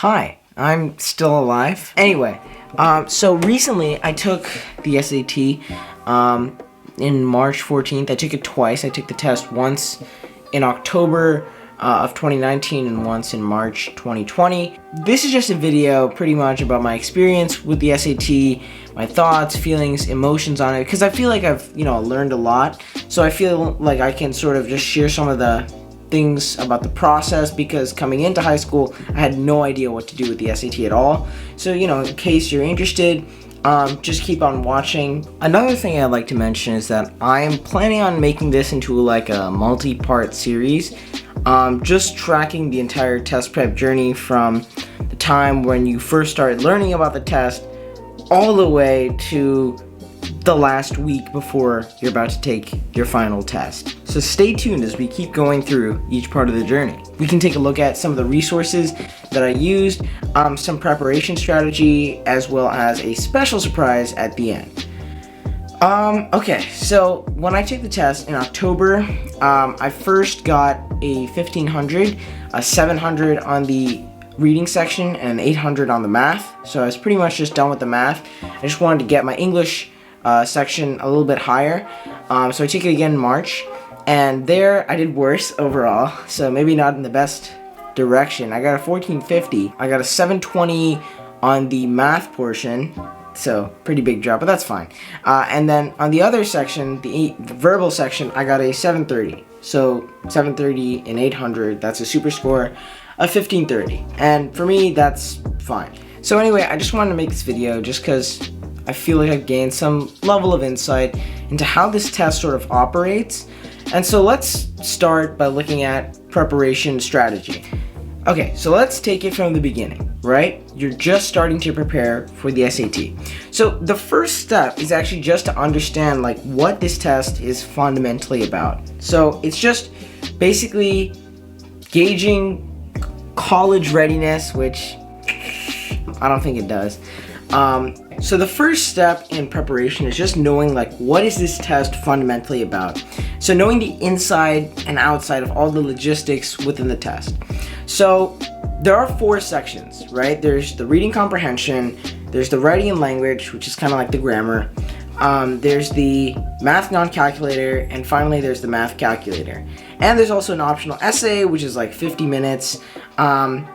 Hi, I'm still alive. Anyway, so recently I took the SAT in March 14th. I took it twice. I took the test once in October of 2019 and once in March 2020. This is just a video pretty much about my experience with the SAT, my thoughts, feelings, emotions on it, because I feel like I've, learned a lot. So I feel like I can sort of just share some of the things about the process, because coming into high school I had no idea what to do with the SAT at all. So in case you're interested, just keep on watching. Another thing I'd like to mention is that I am planning on making this into like a multi-part series, just tracking the entire test prep journey from the time when you first started learning about the test all the way to the last week before you're about to take your final test. So stay tuned as we keep going through each part of the journey. We can take a look at some of the resources that I used, some preparation strategy, as well as a special surprise at the end. Okay, so when I took the test in October, I first got a 1500, a 700 on the reading section, and an 800 on the math. So I was pretty much just done with the math. I just wanted to get my English section a little bit higher. So I took it again in March, and there I did worse overall, so maybe not in the best direction. I got a 1450. I got a 720 on the math portion, so pretty big drop, but that's fine. And then on the other section, the verbal section, I got a 730. So 730 and 800, that's a super score of 1530. And for me, that's fine. So anyway, I just wanted to make this video just because I feel like I've gained some level of insight into how this test sort of operates. And so let's start by looking at preparation strategy. Okay, so let's take it from the beginning, right? You're just starting to prepare for the SAT. So the first step is actually just to understand like what this test is fundamentally about. So it's just basically gauging college readiness, which I don't think it does. So the first step in preparation is just knowing like what is this test fundamentally about. So knowing the inside and outside of all the logistics within the test. So there are 4 sections, right? There's the reading comprehension, there's the writing and language, which is kind of like the grammar. There's the math non-calculator, and finally there's the math calculator. And there's also an optional essay, which is like 50 minutes. I'm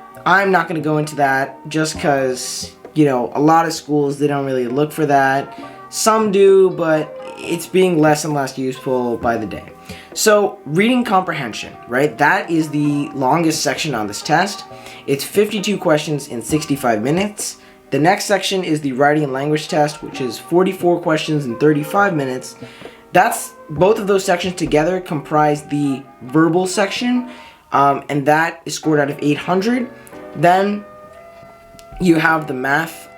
not going to go into that just because a lot of schools, they don't really look for that. Some do, but it's being less and less useful by the day. So reading comprehension, right? That is the longest section on this test. It's 52 questions in 65 minutes. The next section is the writing and language test, which is 44 questions in 35 minutes. That's both of those sections together comprise the verbal section, and that is scored out of 800. Then you have the math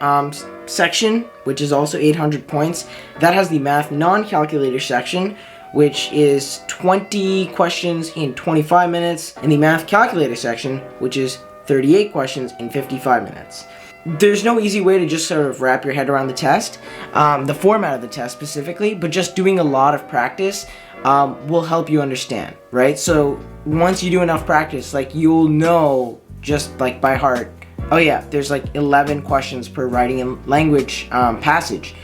section, which is also 800 points. That has the math non-calculator section, which is 20 questions in 25 minutes, and the math calculator section, which is 38 questions in 55 minutes. There's no easy way to just sort of wrap your head around the test, the format of the test specifically, but just doing a lot of practice will help you understand, right? So once you do enough practice, like you'll know just like by heart, oh yeah, there's like 11 questions per writing and language passage.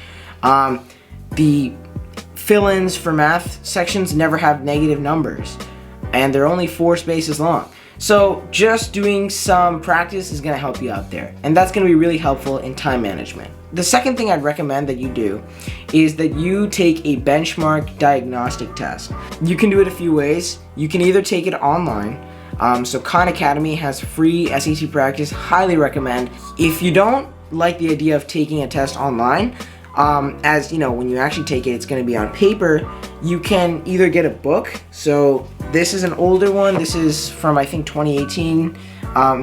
The fill-ins for math sections never have negative numbers, and they're only 4 spaces long. So just doing some practice is going to help you out there, and that's going to be really helpful in time management. The second thing I'd recommend that you do is that you take a benchmark diagnostic test. You can do it a few ways. You can either take it online. So Khan Academy has free SAT practice, highly recommend. If you don't like the idea of taking a test online, as when you actually take it, it's going to be on paper, you can either get a book. So this is an older one. This is from, I think, 2018.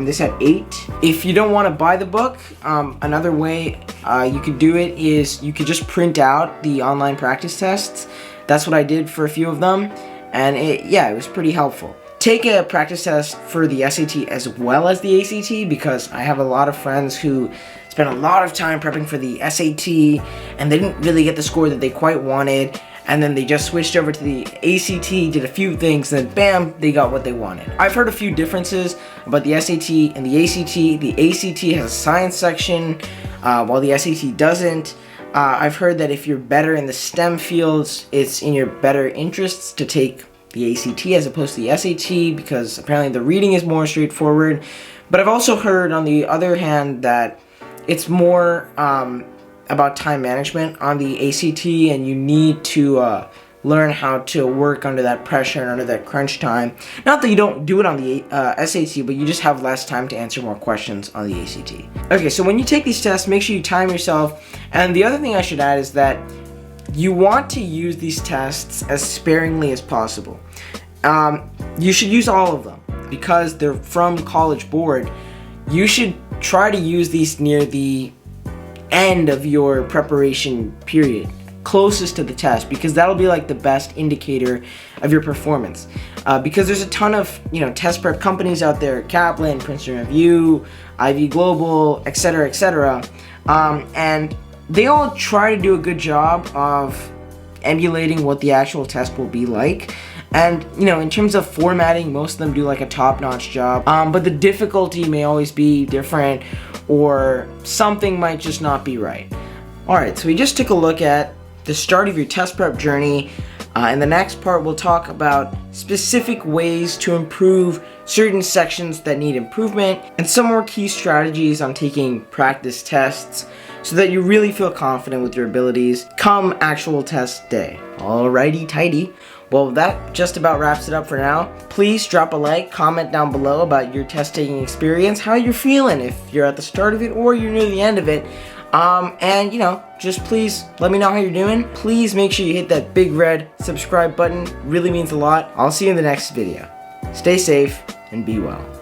This had 8. If you don't want to buy the book, another way you could do it is you could just print out the online practice tests. That's what I did for a few of them, and it was pretty helpful. Take a practice test for the SAT as well as the ACT, because I have a lot of friends who spent a lot of time prepping for the SAT and they didn't really get the score that they quite wanted, and then they just switched over to the ACT, did a few things, and then bam, they got what they wanted. I've heard a few differences about the SAT and the ACT. The ACT has a science section, while the SAT doesn't. I've heard that if you're better in the STEM fields, it's in your better interests to take the ACT as opposed to the SAT, because apparently the reading is more straightforward. But I've also heard, on the other hand, that it's more about time management on the ACT, and you need to learn how to work under that pressure and under that crunch time. Not that you don't do it on the SAT, but you just have less time to answer more questions on the ACT. Okay, so when you take these tests, make sure you time yourself. And the other thing I should add is that you want to use these tests as sparingly as possible. You should use all of them because they're from College Board. You should try to use these near the end of your preparation period, closest to the test, because that'll be like the best indicator of your performance. Because there's a ton of test prep companies out there, Kaplan, Princeton Review, Ivy Global, etc., etc., and they all try to do a good job of emulating what the actual test will be like. And in terms of formatting, most of them do like a top-notch job, but the difficulty may always be different, or something might just not be right. Alright, so we just took a look at the start of your test prep journey. In the next part, we'll talk about specific ways to improve certain sections that need improvement, and some more key strategies on taking practice tests so that you really feel confident with your abilities come actual test day. Alrighty tighty. Well, that just about wraps it up for now. Please drop a like, comment down below about your test taking experience, how you're feeling, if you're at the start of it or you're near the end of it. And just please let me know how you're doing. Please make sure you hit that big red subscribe button. It really means a lot. I'll see you in the next video. Stay safe and be well.